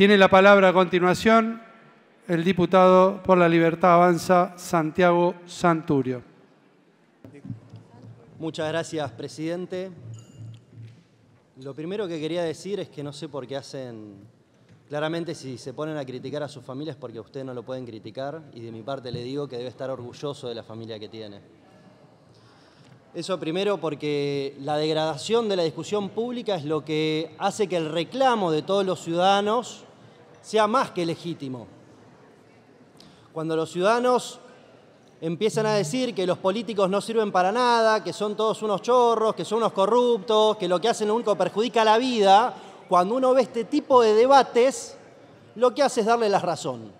Tiene la palabra a continuación el diputado por la Libertad Avanza, Santiago Santurio. Muchas gracias, presidente. Lo primero que quería decir es que no sé por qué hacen... Claramente, si se ponen a criticar a sus familias es porque ustedes no lo pueden criticar, y de mi parte le digo que debe estar orgulloso de la familia que tiene. Eso primero, porque la degradación de la discusión pública es lo que hace que el reclamo de todos los ciudadanos sea más que legítimo. Cuando los ciudadanos empiezan a decir que los políticos no sirven para nada, que son todos unos chorros, que son unos corruptos, que lo que hacen lo único perjudica la vida, cuando uno ve este tipo de debates, lo que hace es darle la razón.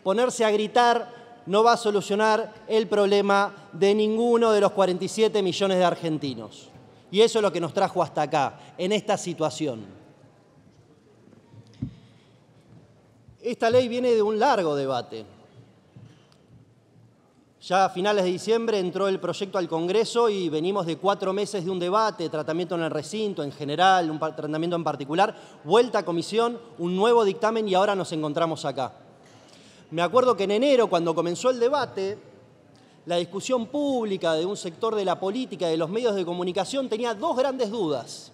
Ponerse a gritar no va a solucionar el problema de ninguno de los 47 millones de argentinos. Y eso es lo que nos trajo hasta acá, en esta situación. Esta ley viene de un largo debate. Ya a finales de diciembre entró el proyecto al Congreso y venimos de 4 meses de un debate, tratamiento en el recinto en general, un tratamiento en particular, vuelta a comisión, un nuevo dictamen y ahora nos encontramos acá. Me acuerdo que en enero, cuando comenzó el debate, la discusión pública de un sector de la política y de los medios de comunicación tenía 2 grandes dudas.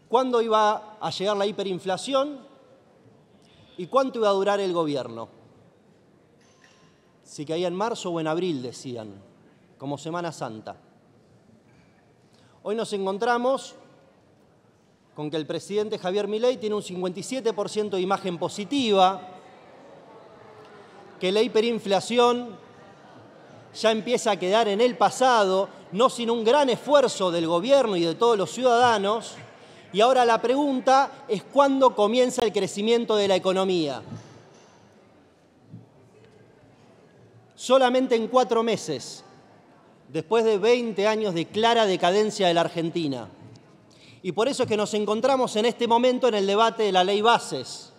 ¿Cuándo iba a llegar la hiperinflación y cuánto iba a durar el gobierno? Si caía en marzo o en abril, decían, como Semana Santa. Hoy nos encontramos con que el presidente Javier Milei tiene un 57% de imagen positiva, que la hiperinflación ya empieza a quedar en el pasado, no sin un gran esfuerzo del gobierno y de todos los ciudadanos, y ahora la pregunta es ¿cuándo comienza el crecimiento de la economía? Solamente en 4 meses, después de 20 años de clara decadencia de la Argentina. Y por eso es que nos encontramos en este momento en el debate de la Ley Bases,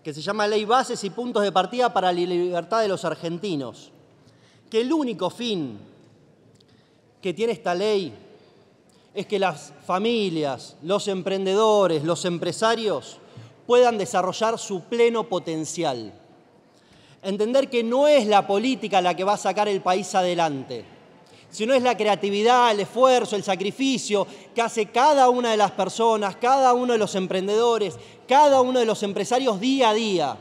que se llama Ley Bases y Puntos de Partida para la Libertad de los Argentinos. Que el único fin que tiene esta ley es que las familias, los emprendedores, los empresarios puedan desarrollar su pleno potencial. Entender que no es la política la que va a sacar el país adelante, sino es la creatividad, el esfuerzo, el sacrificio que hace cada una de las personas, cada uno de los emprendedores, cada uno de los empresarios día a día.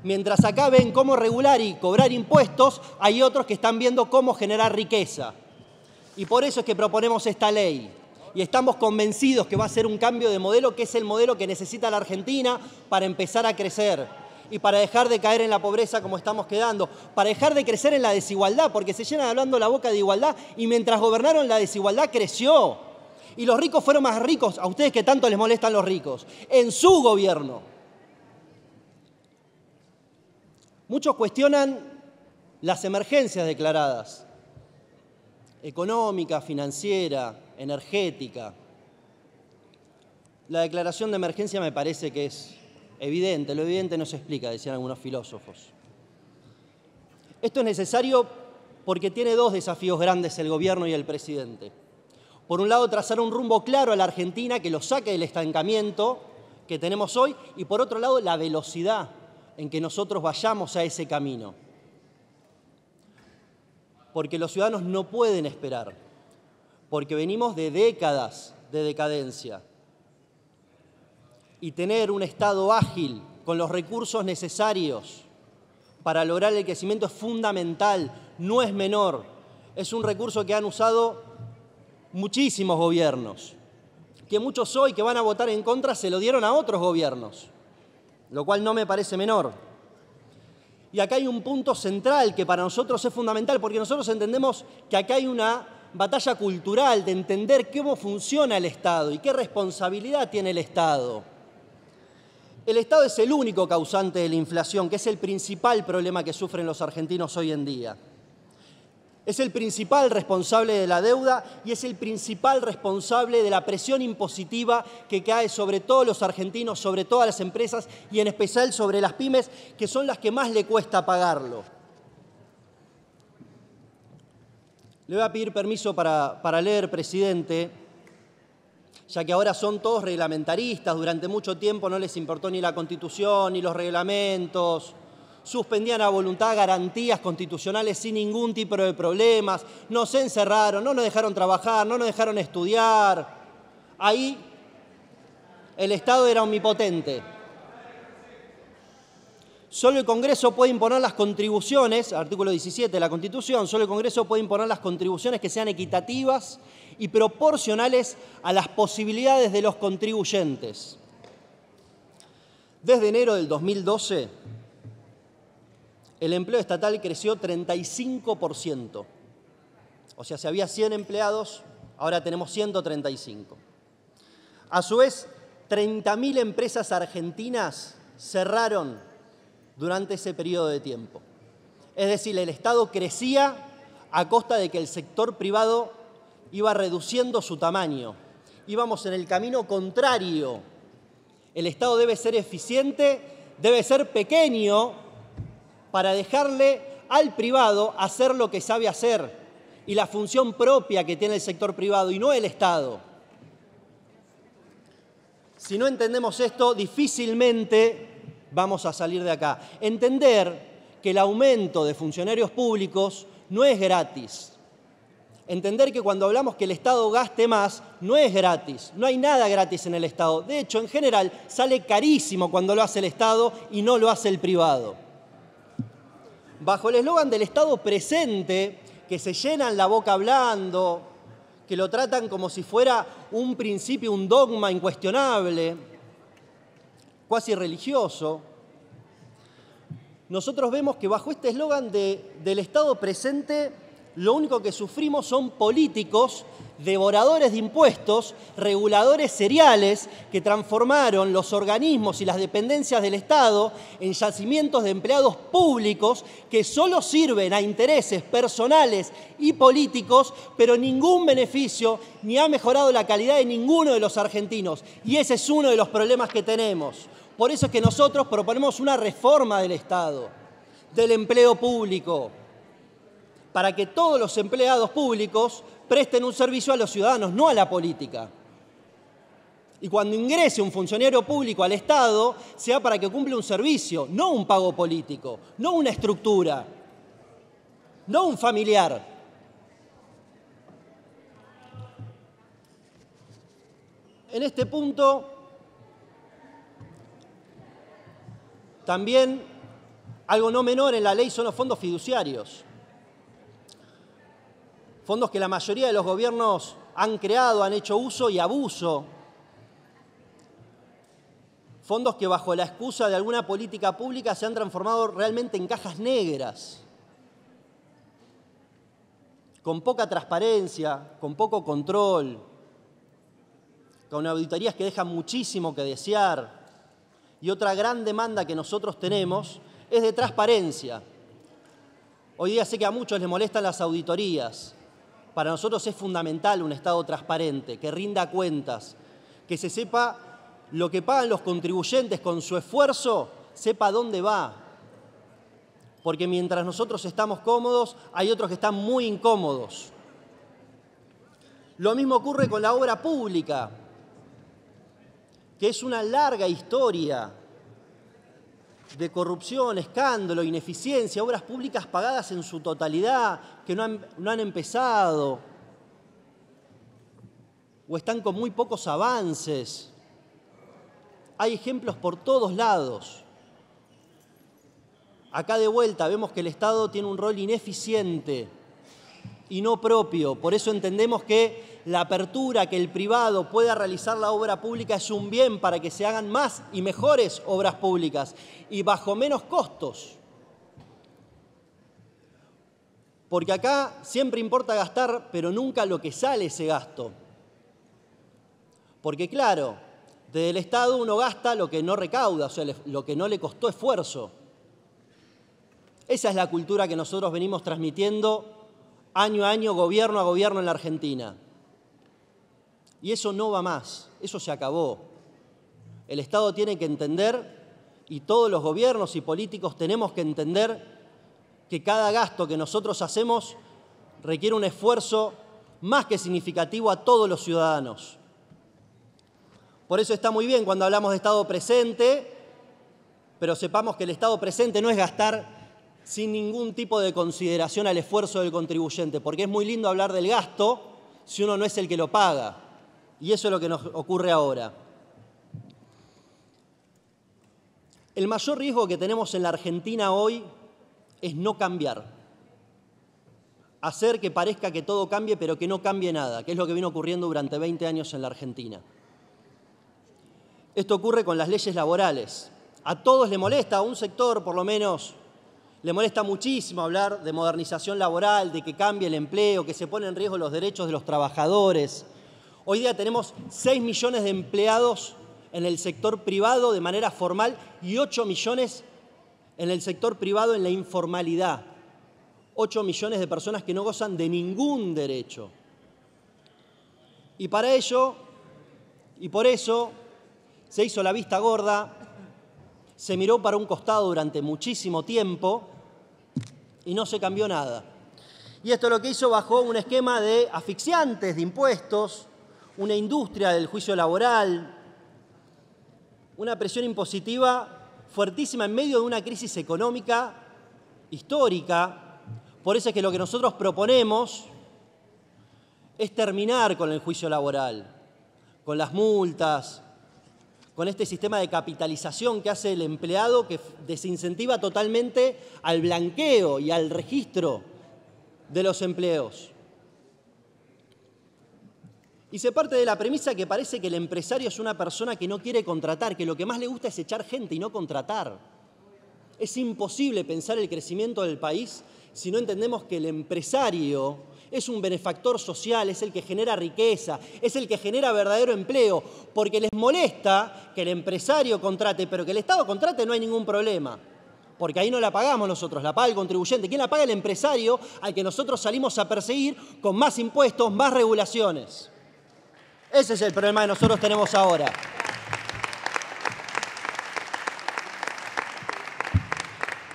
Mientras acá ven cómo regular y cobrar impuestos, hay otros que están viendo cómo generar riqueza. Y por eso es que proponemos esta ley. Y estamos convencidos que va a ser un cambio de modelo, que es el modelo que necesita la Argentina para empezar a crecer. Y para dejar de caer en la pobreza como estamos quedando, para dejar de crecer en la desigualdad, porque se llenan hablando la boca de igualdad y mientras gobernaron la desigualdad creció. Y los ricos fueron más ricos, a ustedes que tanto les molestan los ricos, en su gobierno. Muchos cuestionan las emergencias declaradas, económica, financiera, energética. La declaración de emergencia me parece que es evidente, lo evidente no se explica, decían algunos filósofos. Esto es necesario porque tiene 2 desafíos grandes el gobierno y el presidente. Por un lado, trazar un rumbo claro a la Argentina que lo saque del estancamiento que tenemos hoy y por otro lado, la velocidad en que nosotros vayamos a ese camino. Porque los ciudadanos no pueden esperar, porque venimos de décadas de decadencia. Y tener un Estado ágil, con los recursos necesarios para lograr el crecimiento es fundamental, no es menor. Es un recurso que han usado muchísimos gobiernos, que muchos hoy que van a votar en contra se lo dieron a otros gobiernos, lo cual no me parece menor. Y acá hay un punto central que para nosotros es fundamental, porque nosotros entendemos que acá hay una batalla cultural de entender cómo funciona el Estado y qué responsabilidad tiene el Estado. El Estado es el único causante de la inflación, que es el principal problema que sufren los argentinos hoy en día. Es el principal responsable de la deuda y es el principal responsable de la presión impositiva que cae sobre todos los argentinos, sobre todas las empresas y en especial sobre las pymes, que son las que más le cuesta pagarlo. Le voy a pedir permiso para leer, presidente. ya que ahora son todos reglamentaristas. Durante mucho tiempo no les importó ni la Constitución ni los reglamentos. Suspendían a voluntad garantías constitucionales sin ningún tipo de problemas. Nos encerraron, no nos dejaron trabajar, no nos dejaron estudiar. Ahí el Estado era omnipotente. Solo el Congreso puede imponer las contribuciones, artículo 17 de la Constitución, solo el Congreso puede imponer las contribuciones que sean equitativas y proporcionales a las posibilidades de los contribuyentes. Desde enero del 2012, el empleo estatal creció 35%. O sea, si había 100 empleados, ahora tenemos 135. A su vez, 30.000 empresas argentinas cerraron durante ese periodo de tiempo. Es decir, el Estado crecía a costa de que el sector privado iba reduciendo su tamaño. Íbamos en el camino contrario. El Estado debe ser eficiente, debe ser pequeño para dejarle al privado hacer lo que sabe hacer y la función propia que tiene el sector privado y no el Estado. Si no entendemos esto, difícilmente vamos a salir de acá. Entender que el aumento de funcionarios públicos no es gratis. Entender que cuando hablamos que el Estado gaste más, no es gratis. No hay nada gratis en el Estado. De hecho, en general, sale carísimo cuando lo hace el Estado y no lo hace el privado. Bajo el eslogan del Estado presente, que se llenan la boca hablando, que lo tratan como si fuera un principio, un dogma incuestionable, cuasi religioso, nosotros vemos que bajo este eslogan del Estado presente, lo único que sufrimos son políticos devoradores de impuestos, reguladores seriales que transformaron los organismos y las dependencias del Estado en yacimientos de empleados públicos que solo sirven a intereses personales y políticos, pero ningún beneficio ni ha mejorado la calidad de ninguno de los argentinos. Y ese es uno de los problemas que tenemos. Por eso es que nosotros proponemos una reforma del Estado, del empleo público, para que todos los empleados públicos presten un servicio a los ciudadanos, no a la política. Y cuando ingrese un funcionario público al Estado, sea para que cumpla un servicio, no un pago político, no una estructura, no un familiar. En este punto, también algo no menor en la ley son los fondos fiduciarios. Fondos que la mayoría de los gobiernos han creado, han hecho uso y abuso. Fondos que bajo la excusa de alguna política pública se han transformado realmente en cajas negras, con poca transparencia, con poco control, con auditorías que dejan muchísimo que desear. Y otra gran demanda que nosotros tenemos es de transparencia. Hoy día sé que a muchos les molestan las auditorías. Para nosotros es fundamental un Estado transparente, que rinda cuentas, que se sepa lo que pagan los contribuyentes con su esfuerzo, sepa dónde va. Porque mientras nosotros estamos cómodos, hay otros que están muy incómodos. Lo mismo ocurre con la obra pública, que es una larga historia de corrupción, escándalo, ineficiencia, obras públicas pagadas en su totalidad, que no han empezado, o están con muy pocos avances. Hay ejemplos por todos lados. Acá de vuelta vemos que el Estado tiene un rol ineficiente y no propio. Por eso entendemos que la apertura, que el privado pueda realizar la obra pública es un bien para que se hagan más y mejores obras públicas y bajo menos costos. Porque acá siempre importa gastar, pero nunca lo que sale ese gasto. Porque claro, desde el Estado uno gasta lo que no recauda, o sea, lo que no le costó esfuerzo. Esa es la cultura que nosotros venimos transmitiendo año a año, gobierno a gobierno en la Argentina. Y eso no va más, eso se acabó. El Estado tiene que entender, y todos los gobiernos y políticos tenemos que entender, que cada gasto que nosotros hacemos requiere un esfuerzo más que significativo a todos los ciudadanos. Por eso está muy bien cuando hablamos de Estado presente, pero sepamos que el Estado presente no es gastar sin ningún tipo de consideración al esfuerzo del contribuyente, porque es muy lindo hablar del gasto si uno no es el que lo paga. Y eso es lo que nos ocurre ahora. El mayor riesgo que tenemos en la Argentina hoy es no cambiar. Hacer que parezca que todo cambie, pero que no cambie nada, que es lo que vino ocurriendo durante 20 años en la Argentina. Esto ocurre con las leyes laborales. A todos les molesta, a un sector por lo menos, le molesta muchísimo hablar de modernización laboral, de que cambie el empleo, que se ponen en riesgo los derechos de los trabajadores. Hoy día tenemos 6 millones de empleados en el sector privado de manera formal y 8 millones en el sector privado en la informalidad. 8 millones de personas que no gozan de ningún derecho. Y para ello, y por eso, se hizo la vista gorda, se miró para un costado durante muchísimo tiempo y no se cambió nada. Y esto lo que hizo bajó un esquema de asfixiantes de impuestos, una industria del juicio laboral, una presión impositiva fuertísima en medio de una crisis económica histórica. Por eso es que lo que nosotros proponemos es terminar con el juicio laboral, con las multas, con este sistema de capitalización que hace el empleado que desincentiva totalmente al blanqueo y al registro de los empleos. Y se parte de la premisa que parece que el empresario es una persona que no quiere contratar, que lo que más le gusta es echar gente y no contratar. Es imposible pensar el crecimiento del país si no entendemos que el empresario es un benefactor social, es el que genera riqueza, es el que genera verdadero empleo, porque les molesta que el empresario contrate, pero que el Estado contrate no hay ningún problema, porque ahí no la pagamos nosotros, la paga el contribuyente. ¿Quién la paga? El empresario al que nosotros salimos a perseguir con más impuestos, más regulaciones. Ese es el problema que nosotros tenemos ahora.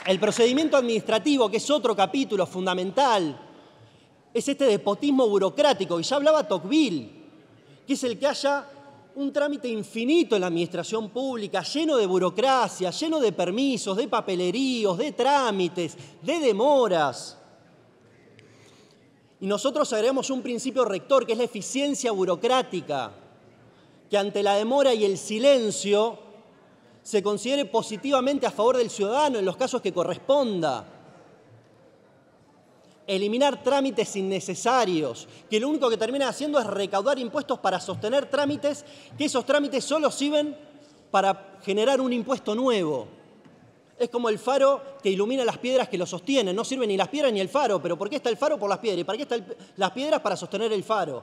El procedimiento administrativo, que es otro capítulo fundamental, es este despotismo burocrático, y ya hablaba Tocqueville, que es el que haya un trámite infinito en la administración pública, lleno de burocracia, lleno de permisos, de papeleríos, de trámites, de demoras. Y nosotros agregamos un principio rector, que es la eficiencia burocrática, que ante la demora y el silencio se considere positivamente a favor del ciudadano en los casos que corresponda. Eliminar trámites innecesarios, que lo único que termina haciendo es recaudar impuestos para sostener trámites, que esos trámites solo sirven para generar un impuesto nuevo. Es como el faro que ilumina las piedras que lo sostienen. No sirven ni las piedras ni el faro, pero ¿por qué está el faro? Por las piedras. ¿Y para qué están las piedras? Para sostener el faro.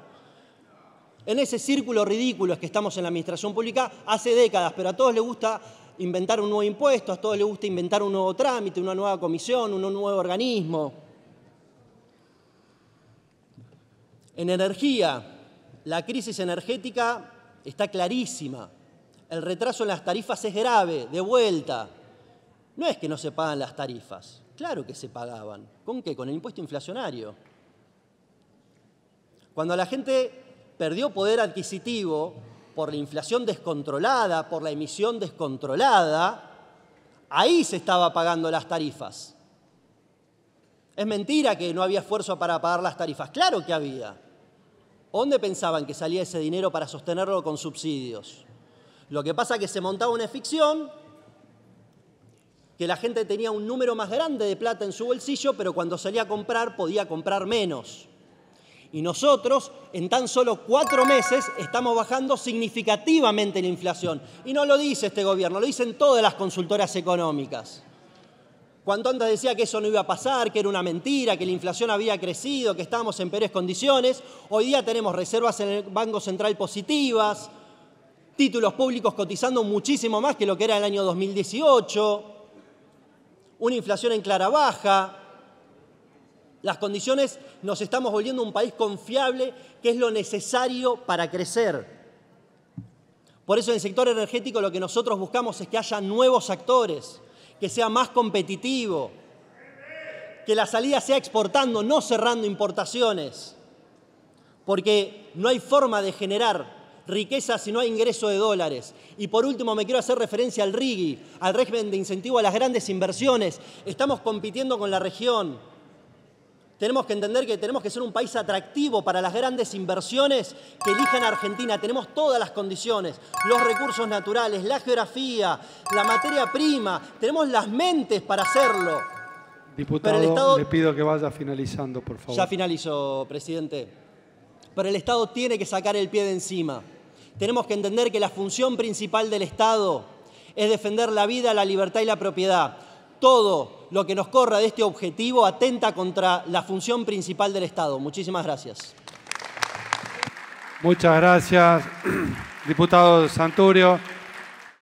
En ese círculo ridículo es que estamos en la administración pública hace décadas, pero a todos les gusta inventar un nuevo impuesto, a todos les gusta inventar un nuevo trámite, una nueva comisión, un nuevo organismo. En energía, la crisis energética está clarísima. El retraso en las tarifas es grave, de vuelta. No es que no se pagan las tarifas, claro que se pagaban. ¿Con qué? Con el impuesto inflacionario. Cuando la gente perdió poder adquisitivo por la inflación descontrolada, por la emisión descontrolada, ahí se estaba pagando las tarifas. Es mentira que no había esfuerzo para pagar las tarifas. Claro que había. ¿Dónde pensaban que salía ese dinero para sostenerlo con subsidios? Lo que pasa es que se montaba una ficción, que la gente tenía un número más grande de plata en su bolsillo, pero cuando salía a comprar podía comprar menos. Y nosotros, en tan solo 4 meses, estamos bajando significativamente la inflación. Y no lo dice este gobierno, lo dicen todas las consultoras económicas. Cuando antes decía que eso no iba a pasar, que era una mentira, que la inflación había crecido, que estábamos en peores condiciones, hoy día tenemos reservas en el Banco Central positivas, títulos públicos cotizando muchísimo más que lo que era el año 2018, una inflación en clara baja. Las condiciones, nos estamos volviendo un país confiable, que es lo necesario para crecer. Por eso en el sector energético lo que nosotros buscamos es que haya nuevos actores, que sea más competitivo, que la salida sea exportando, no cerrando importaciones, porque no hay forma de generar riqueza si no hay ingreso de dólares. Y por último me quiero hacer referencia al RIGI, al régimen de incentivo a las grandes inversiones. Estamos compitiendo con la región. Tenemos que entender que tenemos que ser un país atractivo para las grandes inversiones que elijan a Argentina. Tenemos todas las condiciones, los recursos naturales, la geografía, la materia prima. Tenemos las mentes para hacerlo. Diputado, Pero el Estado... le pido que vaya finalizando, por favor. Ya finalizo, presidente. Pero el Estado tiene que sacar el pie de encima. Tenemos que entender que la función principal del Estado es defender la vida, la libertad y la propiedad. Todo lo que nos corra de este objetivo atenta contra la función principal del Estado. Muchísimas gracias. Muchas gracias, diputado Santurio.